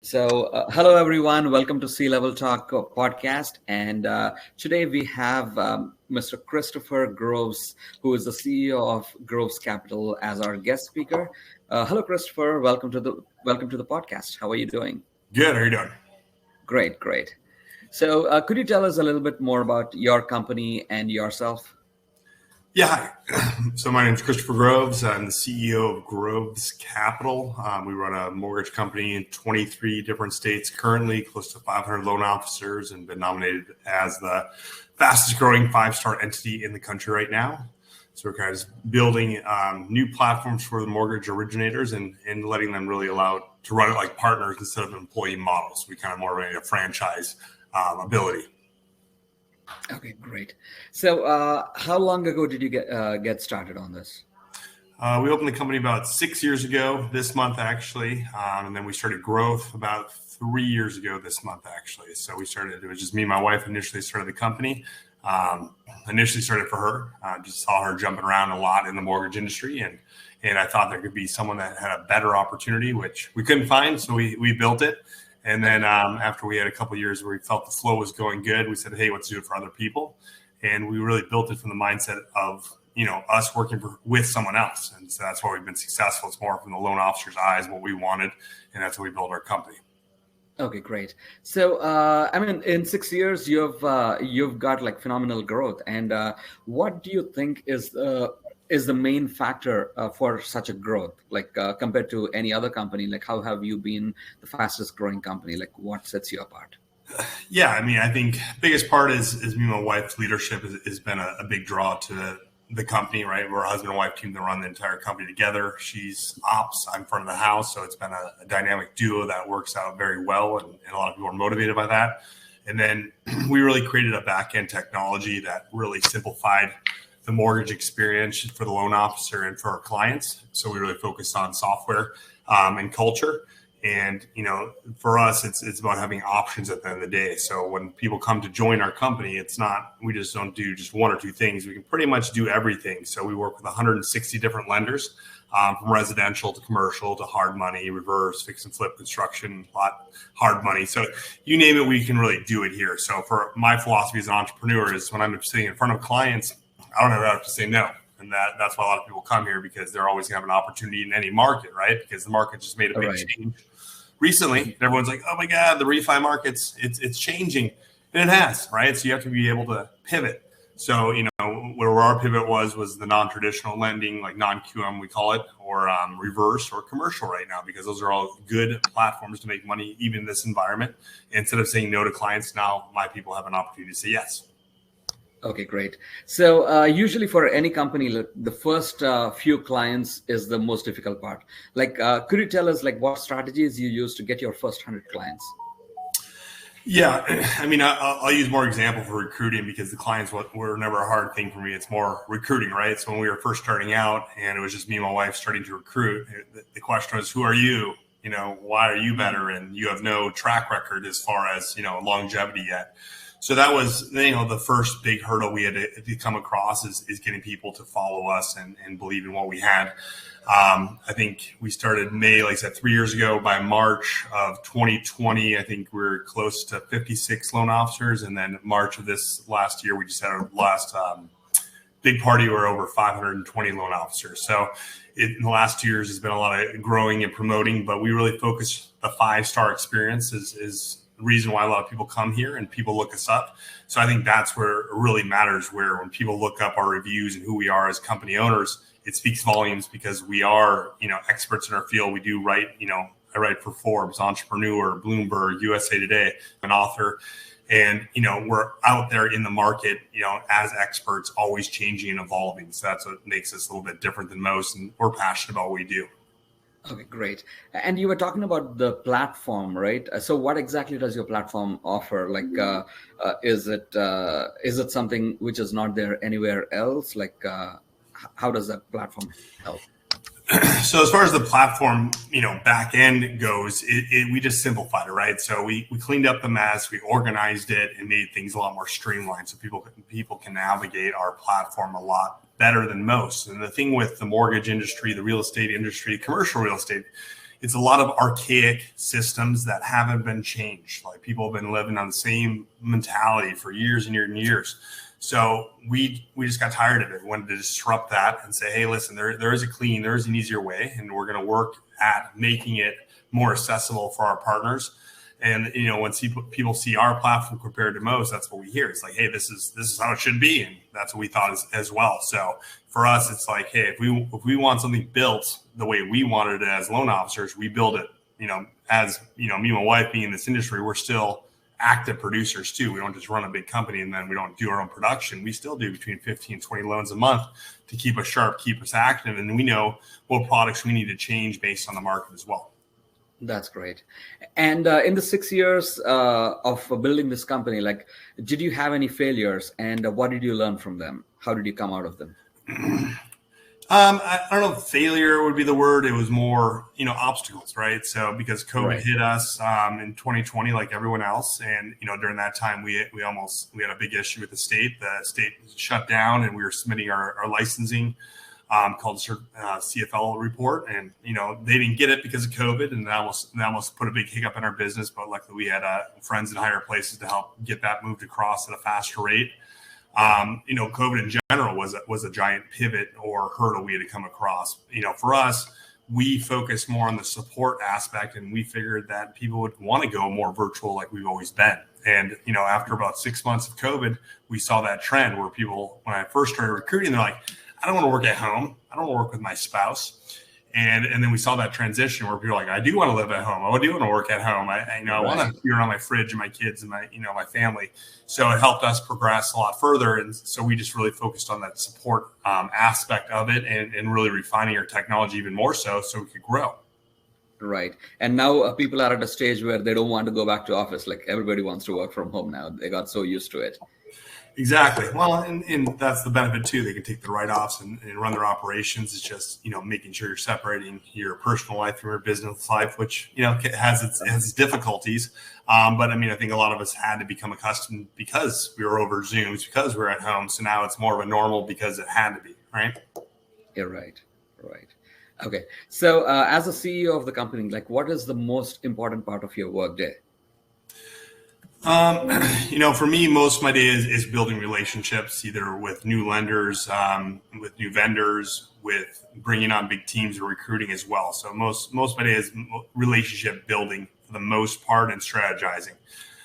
Hello everyone. Welcome to Sea Level Talk podcast. And today we have Mr. Christoffer Groves, who is the CEO of Groves Capital, as our guest speaker. Hello, Christopher. Welcome to the podcast. How are you doing? Good. How are you doing? Great, great. Could you tell us a little bit more about your company and yourself? Yeah. Hi. So my name is Christoffer Groves. I'm the CEO of Groves Capital. We run a mortgage company in 23 different states currently, close to 500 loan officers, and been nominated as the fastest growing five-star entity in the country right now. So we're kind of building new platforms for the mortgage originators and letting them really allow to run it like partners instead of employee models. We kind of more of a franchise ability. Okay, great. How long ago did you get started on this? We opened the company about 6 years ago this month, actually. And then we started growth about 3 years ago this month, actually. So it was just me and my wife initially started the company. Initially started for her, just saw her jumping around a lot in the mortgage industry. And I thought there could be someone that had a better opportunity, which we couldn't find. So we built it. And then after we had a couple of years where we felt the flow was going good, we said, hey, let's do it for other people. And we really built it from the mindset of, us working with someone else. And so that's why we've been successful. It's more from the loan officer's eyes, what we wanted. And that's how we built our company. Okay, great. In 6 years, you've got like phenomenal growth. And what do you think is the main factor for such a growth, like compared to any other company? Like, how have you been the fastest growing company? Like, what sets you apart? Yeah, I think biggest part is me and my wife's leadership has been a big draw to the company, right? We're a husband and wife team that run the entire company together. She's ops, I'm front of the house. So it's been a dynamic duo that works out very well. And a lot of people are motivated by that. And then we really created a back-end technology that really simplified the mortgage experience for the loan officer and for our clients. So we really focused on software and culture. And, for us, it's about having options at the end of the day. So when people come to join our company, it's not, we just don't do just one or two things. We can pretty much do everything. So we work with 160 different lenders, from residential to commercial to hard money, reverse, fix and flip construction, hard money. So you name it, we can really do it here. So for my philosophy as an entrepreneur is when I'm sitting in front of clients, I don't ever have to say no. And that's why a lot of people come here, because they're always going to have an opportunity in any market, right? Because the market just made a big change recently. Everyone's like, oh my God, the refi market's it's changing. And it has, right? So you have to be able to pivot. So, where our pivot was the non-traditional lending, like non-QM, we call it, or reverse or commercial right now, because those are all good platforms to make money, even in this environment. Instead of saying no to clients, now my people have an opportunity to say yes. Okay, great. So usually for any company, the first few clients is the most difficult part. Like, could you tell us like what strategies you use to get your first 100 clients? Yeah, I'll use more example for recruiting, because the clients were never a hard thing for me. It's more recruiting, right? So when we were first starting out and it was just me and my wife starting to recruit, the question was, who are you? Why are you better? And you have no track record as far as, longevity yet. So that was, the first big hurdle we had to come across is getting people to follow us and believe in what we had. I think we started May, like I said, 3 years ago. By March of 2020, I think we're close to 56 loan officers. And then March of this last year, we just had our last big party. We're over 520 loan officers. So in the last 2 years, there's been a lot of growing and promoting, but we really focus the five-star experience is the reason why a lot of people come here and people look us up. So I think that's where it really matters, where when people look up our reviews and who we are as company owners, it speaks volumes, because we are, experts in our field. We do write, I write for Forbes, Entrepreneur, Bloomberg, USA Today, an author. And, we're out there in the market, as experts, always changing and evolving. So that's what makes us a little bit different than most. And we're passionate about what we do. Okay, great. And you were talking about the platform, right? So what exactly does your platform offer? Like, is it something which is not there anywhere else? Like, how does that platform help? So as far as the platform, back end goes, we just simplified it, right? So we cleaned up the mess, we organized it, and made things a lot more streamlined, so people can navigate our platform a lot better than most. And the thing with the mortgage industry, the real estate industry, commercial real estate, it's a lot of archaic systems that haven't been changed. Like people have been living on the same mentality for years and years and years. So we just got tired of it. We wanted to disrupt that and say, hey, listen, there is an easier way, and we're going to work at making it more accessible for our partners. And when people see our platform compared to most, that's what we hear. It's like, hey, this is how it should be, and that's what we thought as well. So for us, it's like, hey, if we want something built the way we wanted it as loan officers, we build it. As me and my wife being in this industry, we're still active producers too. We don't just run a big company and then we don't do our own production. We still do between 15 and 20 loans a month to keep us sharp, keep us active, and we know what products we need to change based on the market as well. That's great. And in the 6 years of building this company, like, did you have any failures, and what did you learn from them? How did you come out of them? I don't know if failure would be the word. It was more, obstacles, right? So because COVID hit us in 2020, like everyone else, and during that time we had a big issue with the state. The state shut down, and we were submitting our licensing. Called CFL report, and they didn't get it because of COVID, and that almost put a big hiccup in our business. But luckily, we had friends in higher places to help get that moved across at a faster rate. COVID in general was a giant pivot or hurdle we had to come across. For us, we focused more on the support aspect, and we figured that people would want to go more virtual, like we've always been. And after about 6 months of COVID, we saw that trend where people, when I first started recruiting, they're like, I don't want to work at home. I don't want to work with my spouse. And then we saw that transition where people are like, I do want to live at home. I do want to work at home. I want to be around my fridge and my kids and my family. So it helped us progress a lot further. And so we just really focused on that support aspect of it and really refining our technology even more so we could grow. Right. And now people are at a stage where they don't want to go back to office. Like everybody wants to work from home now. They got so used to it. Exactly. Well, and that's the benefit too. They can take the write-offs and run their operations. It's just, making sure you're separating your personal life from your business life, which, has its difficulties. But I think a lot of us had to become accustomed because we were over Zooms, because we're at home. So now it's more of a normal because it had to be, right? You're right. Right. Okay. So as a CEO of the company, like what is the most important part of your work day? For me, most of my day is building relationships, either with new lenders, with new vendors, with bringing on big teams or recruiting as well. So most of my day is relationship building for the most part and strategizing.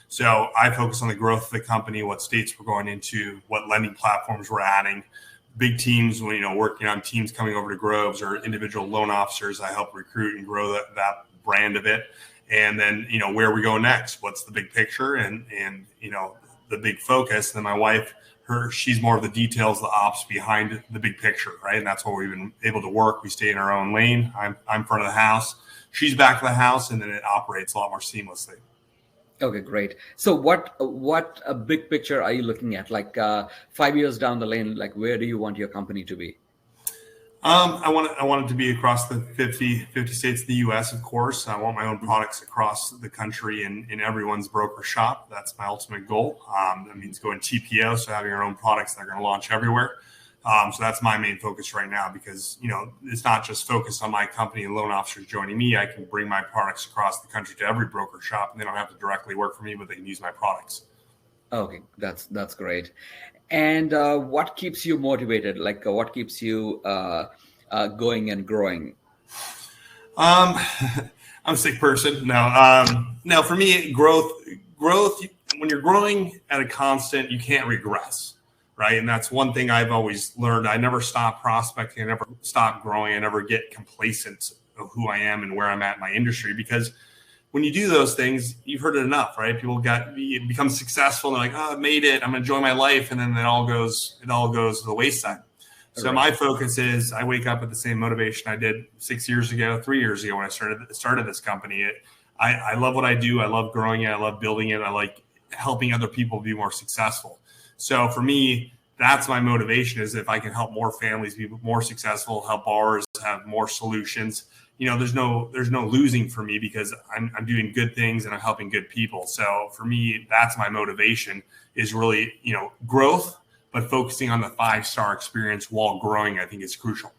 So I focus on the growth of the company, what states we're going into, what lending platforms we're adding, big teams, working on teams coming over to Groves or individual loan officers. I help recruit and grow that brand of it. And then, where we go next, what's the big picture and the big focus. And then my wife, she's more of the details, the ops behind the big picture, right? And that's where we've been able to work. We stay in our own lane. I'm front of the house. She's back of the house, and then it operates a lot more seamlessly. Okay, great. So what a big picture are you looking at? Like 5 years down the lane, like where do you want your company to be? I want it to be across the 50 states of the U.S., of course. I want my own products across the country and in everyone's broker shop. That's my ultimate goal. That means going TPO, so having our own products that are going to launch everywhere. So that's my main focus right now because, it's not just focused on my company and loan officers joining me. I can bring my products across the country to every broker shop, and they don't have to directly work for me, but they can use my products. Okay, that's great. And what keeps you motivated? Like what keeps you going and growing? I'm a sick person. No, for me, growth, when you're growing at a constant, you can't regress, right? And that's one thing I've always learned. I never stop prospecting. I never stop growing. I never get complacent of who I am and where I'm at in my industry because when you do those things, you've heard it enough, right? People become successful and they're like, oh, I made it. I'm enjoying my life. And then it all goes to the wayside. So my focus is I wake up with the same motivation I did 6 years ago, 3 years ago when I started this company. I love what I do. I love growing it. I love building it. I like helping other people be more successful. So for me, that's my motivation is if I can help more families be more successful, help borrowers have more solutions, there's no losing for me because I'm doing good things and I'm helping good people. So for me, that's my motivation is really, growth, but focusing on the 5-star experience while growing, I think is crucial.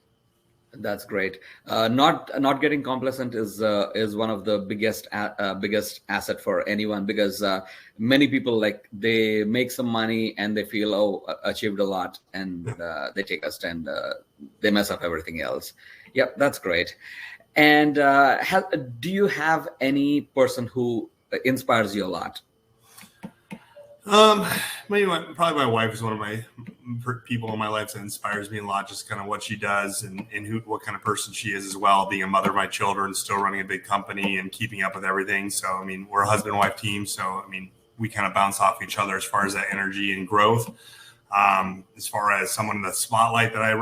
That's great. Not getting complacent is one of the biggest asset for anyone, because many people, like, they make some money and they feel, oh, achieved a lot, and they take a stand, they mess up everything else. Yep, that's great. And do you have any person who inspires you a lot? Um, probably my wife is one of my people in my life that inspires me a lot. Just kind of what she does and what kind of person she is as well. Being a mother of my children, still running a big company and keeping up with everything. So I mean, we're a husband and wife team. So I mean, we kind of bounce off each other as far as that energy and growth. As far as someone in the spotlight that I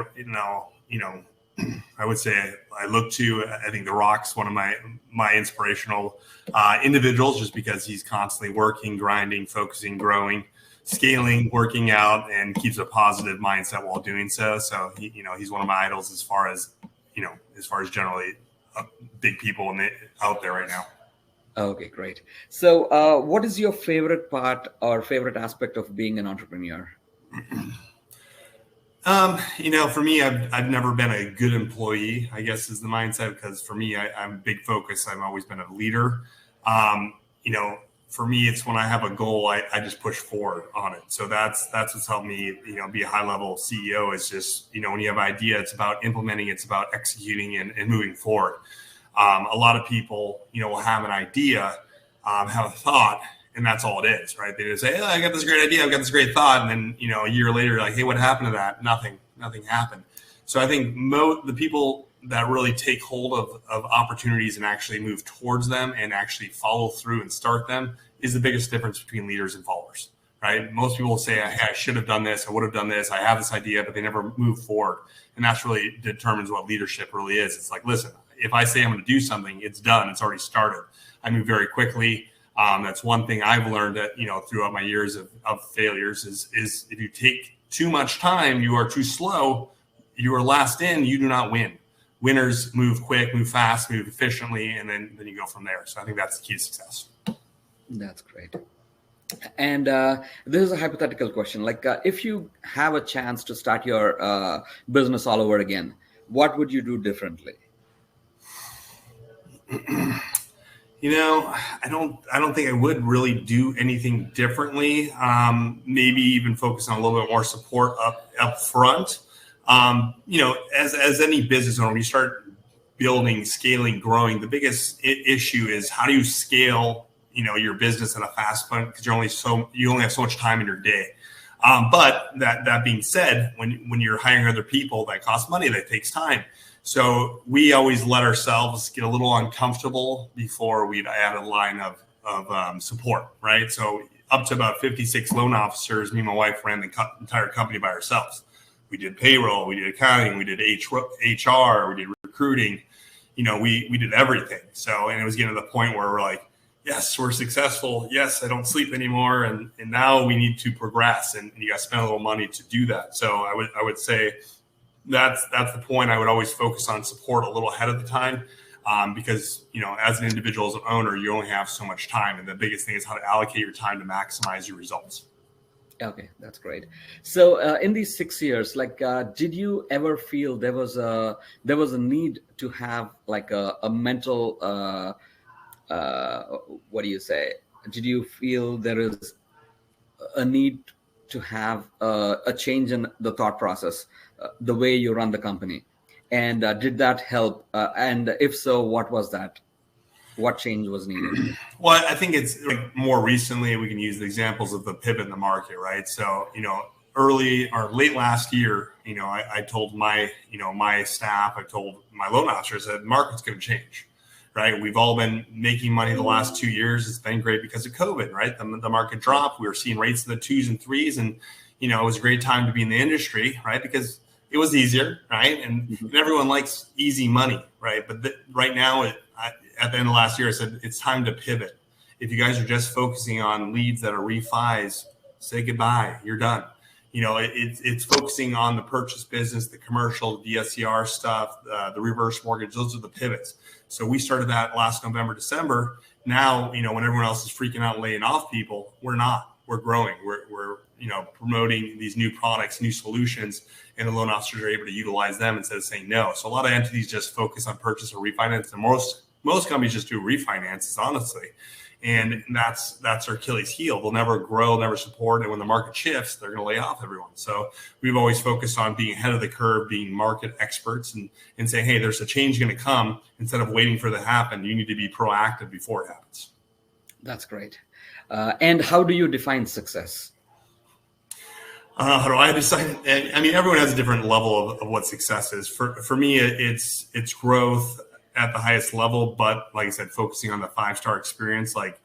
would say I look to. I think The Rock's one of my inspirational individuals, just because he's constantly working, grinding, focusing, growing, scaling, working out, and keeps a positive mindset while doing so. So he's one of my idols as far as generally big people out there right now. Okay, great. So, what is your favorite part or favorite aspect of being an entrepreneur? For me, I've never been a good employee, I guess is the mindset, because for me, I'm big focus. I've always been a leader. Um, you know, for me, it's when I have a goal, I just push forward on it. So that's what's helped me, be a high level CEO. Is just, when you have an idea, it's about implementing, it's about executing and moving forward. A lot of people, will have an idea, have a thought, and that's all it is, right? They just say, I got this great idea, I've got this great thought. And then, a year later, you're like, hey, what happened to that? Nothing happened. So I think the people that really take hold of opportunities and actually move towards them and actually follow through and start them is the biggest difference between leaders and followers, right? Most people will say, hey, I should have done this, I would have done this, I have this idea, but they never move forward. And that's really determines what leadership really is. It's like, listen, if I say I'm going to do something, it's done, it's already started. I move very quickly. That's one thing I've learned that, throughout my years of failures is if you take too much time, you are too slow, you are last in, you do not win. Winners move quick, move fast, move efficiently, and then you go from there. So I think that's the key to success. That's great. And this is a hypothetical question. Like, if you have a chance to start your business all over again, what would you do differently? I don't think I would really do anything differently. Maybe even focus on a little bit more support up front. As any business owner, when you start building, scaling, growing, the biggest issue is how do you scale, your business in a fast point, because you only have so much time in your day. But that being said, when you're hiring other people, that costs money, that takes time. So we always let ourselves get a little uncomfortable before we'd add a line of support, right? So up to about 56 loan officers, me and my wife ran the entire company by ourselves. We did payroll, we did accounting, we did HR, we did recruiting. We did everything. So, and it was getting to the point where we're like, yes, we're successful. Yes, I don't sleep anymore. And now we need to progress, and you got to spend a little money to do that. So I would say that's the point. I would always focus on support a little ahead of the time, because as an individual, as an owner, you only have so much time, and the biggest thing is how to allocate your time to maximize your results. Okay, that's great. So, in these 6 years, like, did you ever feel there was a need to have like a mental what do you say? Did you feel there is a need to have a change in the thought process, the way you run the company? And did that help? And if so, what was that? What change was needed? Well, I think it's like more recently we can use the examples of the pivot in the market, right? So, early or late last year, I told my staff, I told my loan officers that the market's going to change, right? We've all been making money the last 2 years. It's been great because of COVID, right? The market dropped. We were seeing rates in the 2s and 3s, and it was a great time to be in the industry, right? Because it was easier, right? And everyone likes easy money, right? But right now, at the end of last year, I said, it's time to pivot. If you guys are just focusing on leads that are refis, say goodbye, you're done. It's focusing on the purchase business, the commercial, the DSCR stuff, the reverse mortgage. Those are the pivots. So we started that last November, December. Now, when everyone else is freaking out and laying off people, we're not. We're growing. promoting these new products, new solutions, and the loan officers are able to utilize them instead of saying no. So a lot of entities just focus on purchase or refinance, and most companies just do refinances, honestly. And that's their Achilles heel. They'll never grow, never support. And when the market shifts, they're going to lay off everyone. So we've always focused on being ahead of the curve, being market experts, and saying, hey, there's a change going to come. Instead of waiting for it to happen, you need to be proactive before it happens. That's great. And how do you define success? How do I decide? I mean, everyone has a different level of what success is. For me, it's growth at the highest level, but like I said, focusing on the 5-star experience. Like,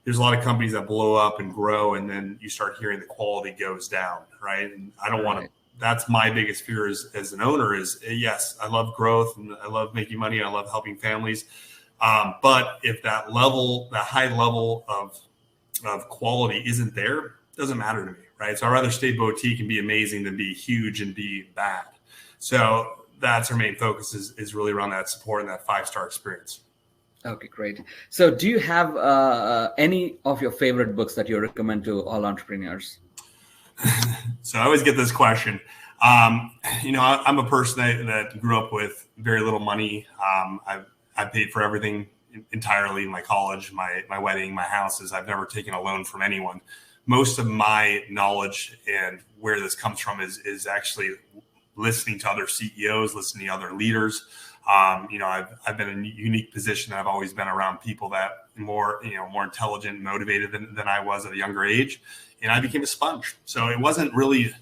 there's a lot of companies that blow up and grow, and then you start hearing the quality goes down, right? And I don't want to. That's my biggest fear as an owner. Is yes, I love growth and I love making money and I love helping families, but if that high level of quality isn't there, it doesn't matter to me, right? So I'd rather stay boutique and be amazing than be huge and be bad. So that's our main focus is really around that support and that 5-star experience. Okay, great. So do you have any of your favorite books that you recommend to all entrepreneurs? So I always get this question. I'm a person that grew up with very little money. I paid for everything entirely, my college, my wedding, my houses. I've never taken a loan from anyone. Most of my knowledge and where this comes from is actually listening to other CEOs, listening to other leaders. I've been in a unique position. I've always been around people that more intelligent, motivated than I was at a younger age. And I became a sponge. So it wasn't really,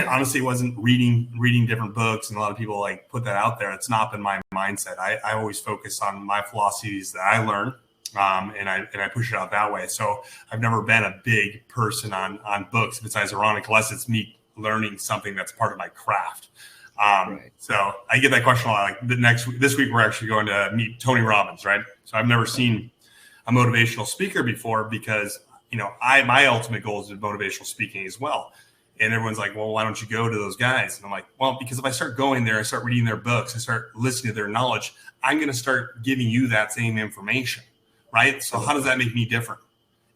honestly, it wasn't reading different books. And a lot of people like put that out there. It's not been my mindset. I always focus on my philosophies that I learn. And I push it out that way. So I've never been a big person on books besides ironic, unless it's me learning something that's part of my craft. Right. So I get that question a lot. Like this week, we're actually going to meet Tony Robbins, right? So I've never seen a motivational speaker before because, my ultimate goal is motivational speaking as well. And everyone's like, well, why don't you go to those guys? And I'm like, well, because if I start going there, I start reading their books, I start listening to their knowledge, I'm going to start giving you that same information, right? So how does that make me different?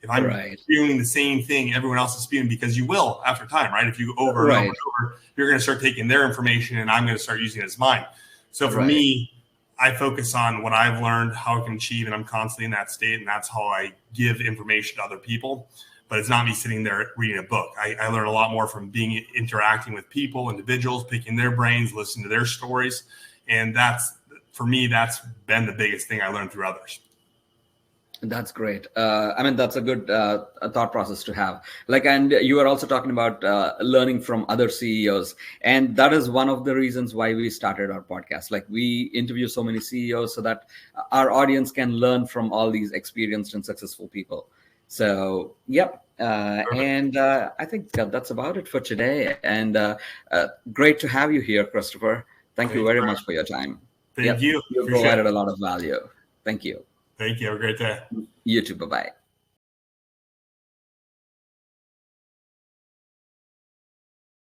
If I'm spewing the same thing everyone else is spewing, because you will after time, right? If you go over and over and over, you're going to start taking their information and I'm going to start using it as mine. So for me, I focus on what I've learned, how I can achieve, and I'm constantly in that state. And that's how I give information to other people. But it's not me sitting there reading a book. I learn a lot more from interacting with people, individuals, picking their brains, listening to their stories. And for me, that's been the biggest thing I learned through others. That's great. That's a good thought process to have. And you were also talking about learning from other CEOs. And that is one of the reasons why we started our podcast. We interview so many CEOs so that our audience can learn from all these experienced and successful people. So, yep. And I think that's about it for today. And great to have you here, Christoffer. Thank you very much for your time. Thank you. You provided a lot of value. Thank you. Thank you. Have a great day. You too. Bye-bye.